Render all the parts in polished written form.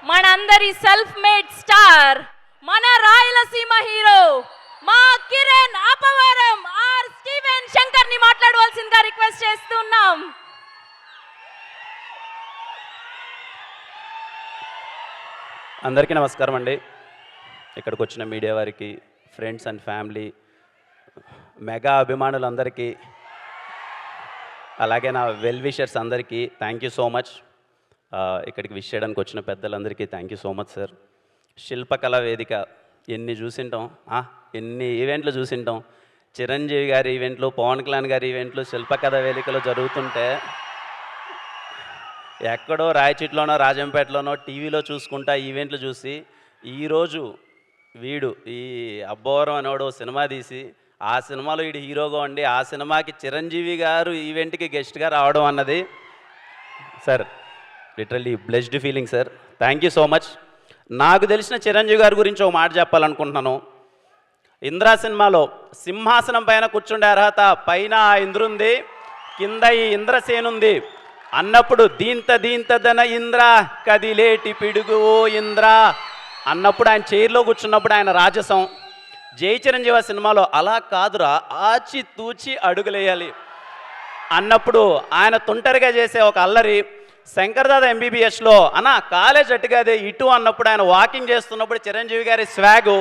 మనందరి self made star, మన Rayalaseema hero మా కిరణ్ అపవరం ఆర్ స్టీవెన్ శంకర్ ని మాట్లాడవలసిందిగా రిక్వెస్ట్ చేస్తున్నాం. అందరికీ నమస్కారం అండి. ఇక్కడికి వచ్చిన మీడియా వారికి, ఫ్రెండ్స్ అండ్ ఫ్యామిలీ, మెగా అభిమానులందరికీ, అలాగే నా వెల్ విషర్స్ అందరికీ థ్యాంక్ యూ సో మచ్. ఇక్కడికి విష్ చేయడానికి వచ్చిన పెద్దలందరికీ thank you so much sir. Shilpakala Vedika ఎన్ని చూసింటాం, ఎన్ని ఈవెంట్లు చూసింటాం. చిరంజీవి గారి ఈవెంట్లు, పవన్ కళ్యాణ్ గారి ఈవెంట్లు శిల్పకళా వేదికలో జరుగుతుంటే ఎక్కడో రాయచీట్లోనో రాజంపేటలోనో టీవీలో చూసుకుంటా ఈవెంట్లు చూసి, ఈరోజు వీడు ఈ అబ్బోరం అనేవాడు సినిమా తీసి ఆ సినిమాలో వీడు హీరోగా ఉండి ఆ సినిమాకి చిరంజీవి గారు ఈవెంట్కి గెస్ట్గా రావడం అన్నది sir literally blessed feeling sir. Thank you so much. నాకు తెలిసిన చిరంజీవి గారి గురించి ఒక మాట చెప్పాలనుకుంటున్నాను. ఇంద్రా సినిమాలో సింహాసనం పైన కూర్చుండే అర్హత పైన ఇంద్రుంది, కింద ఈ ఇంద్రసేనుంది అన్నప్పుడు దీంతదన ఇంద్ర కదిలేటి పిడుగు ఓ ఇంద్ర అన్నప్పుడు ఆయన చైర్లో కూర్చున్నప్పుడు ఆయన రాజసం. జై చిరంజీవి సినిమాలో అలా కాదురా ఆచి తూచి అడుగులేయాలి అన్నప్పుడు ఆయన తుంటరిగా చేసే ఒక అల్లరి. శంకర్దాద ఎంబీబీఎస్లో అన్న కాలేజ్ అట్టుగాదే ఇటు అన్నప్పుడు ఆయన వాకింగ్ చేస్తున్నప్పుడు చిరంజీవి గారి స్వాగు.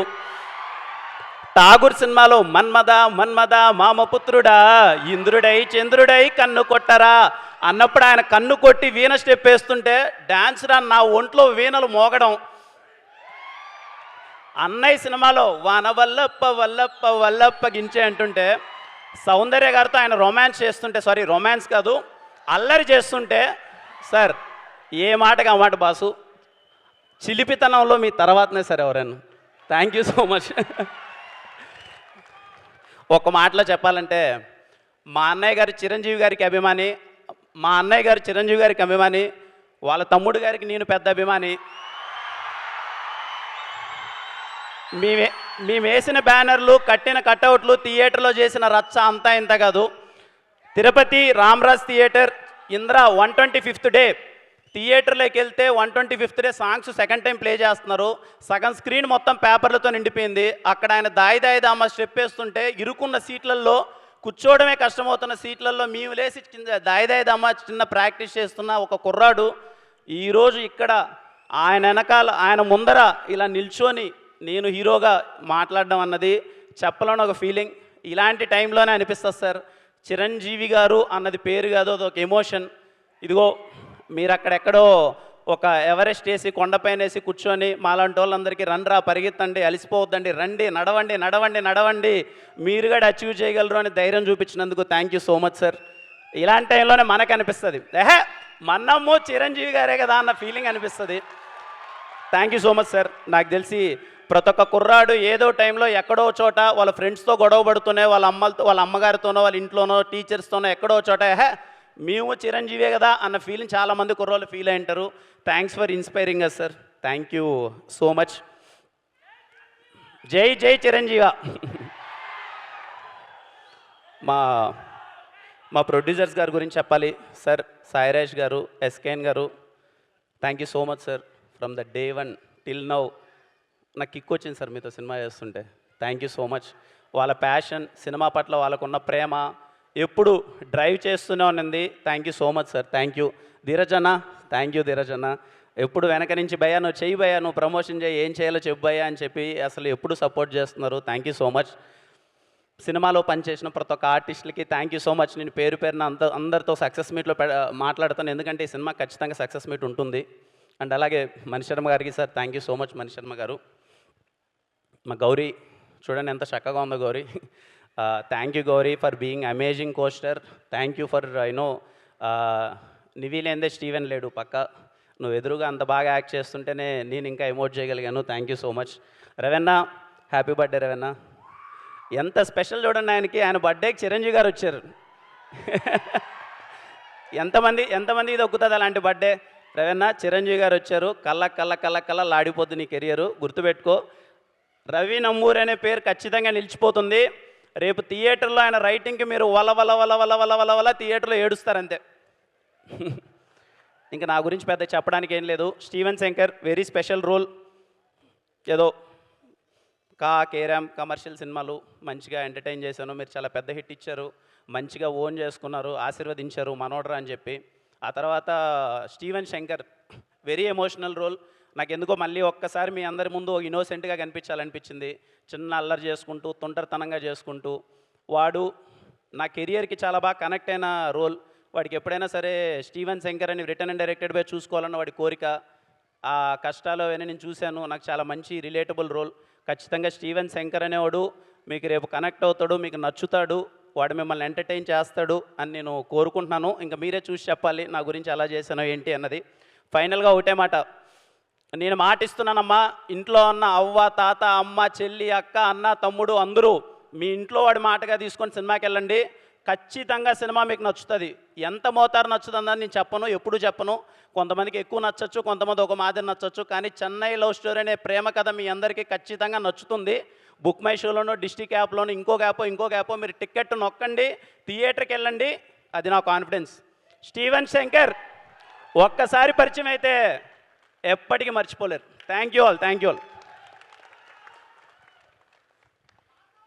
ఠాగూర్ సినిమాలో మన్మద మన్మద మామపుత్రుడా ఇంద్రుడై చంద్రుడై కన్ను కొట్టరా అన్నప్పుడు ఆయన కన్ను కొట్టి వీణ స్టెప్ వేస్తుంటే డాన్స్ రా నా ఒంట్లో వీణలు మోగడం. అన్నయ్య సినిమాలో వాన వల్లప్ప వల్లప్ప వల్లప్ప గించే అంటుంటే సౌందర్య గారితో ఆయన రొమాన్స్ కాదు అల్లరి చేస్తుంటే సార్ ఏ మాటకి ఆ మాట బాసు. చిలిపితనంలో మీ తర్వాతనే సార్ ఎవరైనా. Thank you so much. ఒక మాటలో చెప్పాలంటే మా అన్నయ్య గారు చిరంజీవి గారికి అభిమాని, వాళ్ళ తమ్ముడు గారికి నేను పెద్ద అభిమాని. మేము వేసిన బ్యానర్లు, కట్టిన కట్అవుట్లు, థియేటర్లో చేసిన రచ్చ అంతా ఇంత కాదు. Tirupati Ramaraj theatre Indra 125th day థియేటర్లోకి వెళ్తే 125th day songs second time play చేస్తున్నారు. సగం స్క్రీన్ మొత్తం పేపర్లతో నిండిపోయింది. అక్కడ ఆయన దాయి దామ స్టెప్ వేస్తుంటే ఇరుకున్న సీట్లలో కూర్చోవడమే కష్టమవుతున్న సీట్లలో మేము లేసి దాయి దామ చిన్న ప్రాక్టీస్ చేస్తున్న ఒక కుర్రాడు ఈరోజు ఇక్కడ ఆయన వెనకాల ఆయన ముందర ఇలా నిల్చొని నేను హీరోగా మాట్లాడడం అన్నది చెప్పలేని ఒక ఫీలింగ్. ఇలాంటి టైంలోనే అనిపిస్తుంది సార్. చిరంజీవి గారు అన్నది పేరు కాదు, అదొక ఎమోషన్. ఇదిగో మీరు అక్కడెక్కడో ఒక ఎవరెస్ట్ వేసి కొండపైన వేసి కూర్చొని మాలాంటి వాళ్ళందరికీ రండ్రా పరిగెత్తండి, అలసిపోవద్దండి, రండి, నడవండి మీరు కూడా అచీవ్ చేయగలరు అని ధైర్యం చూపించినందుకు thank you so much sir. ఇలాంటి టైంలోనే మనకు అనిపిస్తుంది మన్నమ్ము చిరంజీవి గారే కదా అన్న ఫీలింగ్ అనిపిస్తుంది. Thank you so much sir. నాకు తెలిసి ప్రతి ఒక్క కుర్రాడు ఏదో టైంలో ఎక్కడో చోట వాళ్ళ ఫ్రెండ్స్తో గొడవ పడుతూనే, వాళ్ళ అమ్మగారితోనో, వాళ్ళ ఇంట్లోనో, టీచర్స్తోనో ఎక్కడో చోట మేము చిరంజీవే కదా అన్న ఫీలింగ్ చాలామంది కుర్రోళ్ళు ఫీల్ అయి ఉంటారు. Thanks for inspiring us sir. Thank you so much. జై జై చిరంజీవ. మా ప్రొడ్యూసర్స్ గారి గురించి చెప్పాలి sir. Sairaj garu, SKN garu, thank you so much sir. From the day 1 till now నాకు కిక్ వచ్చింది సార్ మీతో సినిమా చేస్తుంటే. Thank you so much. వాళ్ళ ప్యాషన్, సినిమా పట్ల వాళ్ళకున్న ప్రేమ ఎప్పుడు డ్రైవ్ చేస్తూనే ఉన్నది. Thank you so much sir. Thank you Dheeraj anna. Thank you Dheeraj అన్న. ఎప్పుడు వెనక నుంచి భయ్యా నువ్వు చెయ్యి భయ్యా, నువ్వు ప్రమోషన్ చేయి, ఏం చేయాలో చెప్పు భయ్యా అని చెప్పి అసలు ఎప్పుడు సపోర్ట్ చేస్తున్నారు. Thank you so much. సినిమాలో పనిచేసిన ప్రతి ఒక్క ఆర్టిస్టులకి థ్యాంక్ యూ సో మచ్. నేను పేరు పేరున అందరితో సక్సెస్ మీట్లో మాట్లాడుతాను, ఎందుకంటే ఈ సినిమా ఖచ్చితంగా సక్సెస్ మీట్ ఉంటుంది. అండ్ అలాగే మణిశర్మ గారికి sir thank you so much. Manisharma garu, మా గౌరీ చూడండి ఎంత చక్కగా ఉందో Gowri. Thank you Gowri for being amazing costar. Thank you for నివిలేందే స్టీవెన్ లేడు పక్క, నువ్వు ఎదురుగా అంత బాగా యాక్ట్ చేస్తుంటేనే నేను ఇంకా ఎమోట్ చేయగలిగాను. Thank you so much. Ravanna, happy birthday Ravanna. ఎంత స్పెషల్ చూడండి ఆయనకి, ఆయన బర్త్డేకి చిరంజీవి గారు వచ్చారు. ఎంతమంది ఇది ఒక్కుతుంది అలాంటి బర్త్డే. రవెన్న, చిరంజీవి గారు వచ్చారు. కళ్ళ లాడిపోద్ది నీ కెరియరు, గుర్తుపెట్టుకో. రవి నమ్మూరి అనే పేరు ఖచ్చితంగా నిలిచిపోతుంది. రేపు థియేటర్లో ఆయన రైటింగ్కి మీరు వల థియేటర్లో ఏడుస్తారంతే. ఇంకా నా గురించి పెద్ద చెప్పడానికి ఏం లేదు. Steven Shankar very special role. ఏదో కేరామ్ కమర్షియల్ సినిమాలు మంచిగా ఎంటర్టైన్ చేశాను. మీరు చాలా పెద్ద హిట్ ఇచ్చారు, మంచిగా ఓన్ చేసుకున్నారు, ఆశీర్వదించారు మనోడ్రా అని చెప్పి. ఆ తర్వాత Steven Shankar very emotional role. నాకు ఎందుకో మళ్ళీ ఒక్కసారి మీ అందరి ముందు ఇన్నోసెంట్గా కనిపించాలనిపించింది. చిన్న అల్లరి చేసుకుంటూ తొంటరితనంగా చేసుకుంటూ వాడు నా కెరియర్కి చాలా బాగా కనెక్ట్ అయిన రోల్. వాడికి ఎప్పుడైనా సరే స్టీవెన్ శంకర్ అని రిటర్న్ అండ్ డైరెక్టెడ్ బై చూసుకోవాలన్న వాడి కోరిక, ఆ కష్టాలు అవన్నీ నేను చూశాను. నాకు చాలా మంచి రిలేటబుల్ రోల్. ఖచ్చితంగా స్టీవెన్ శంకర్ అనేవాడు మీకు రేపు కనెక్ట్ అవుతాడు, మీకు నచ్చుతాడు, వాడు మిమ్మల్ని ఎంటర్టైన్ చేస్తాడు అని నేను కోరుకుంటున్నాను. ఇంకా మీరే చూసి చెప్పాలి నా గురించి ఎలా చేశానో ఏంటి అన్నది. ఫైనల్గా ఒకటే మాట, నేను మాటిస్తున్నానమ్మా, ఇంట్లో ఉన్న అవ్వ తాత అమ్మ చెల్లి అక్క అన్న తమ్ముడు అందరూ మీ ఇంట్లో వాడి మాటగా తీసుకొని సినిమాకి వెళ్ళండి. ఖచ్చితంగా సినిమా మీకు నచ్చుతుంది. ఎంత మోతారు నచ్చుతుందని నేను చెప్పను, ఎప్పుడు చెప్పను. కొంతమందికి ఎక్కువ నచ్చచ్చు, కొంతమంది ఒక మాదిరి నచ్చచ్చు. కానీ చెన్నై లవ్ స్టోరీ అనే ప్రేమ కథ మీ అందరికీ ఖచ్చితంగా నచ్చుతుంది. బుక్ మై షోలోనో డిస్ట్రిక్ట్ యాప్లోనో ఇంకొక యాపో మీరు టికెట్ నొక్కండి, థియేటర్కి వెళ్ళండి. అది నా కాన్ఫిడెన్స్. స్టీవెన్ శంకర్ ఒక్కసారి పరిచయం అయితే ఎప్పటికీ మర్చిపోలేరు. Thank you all.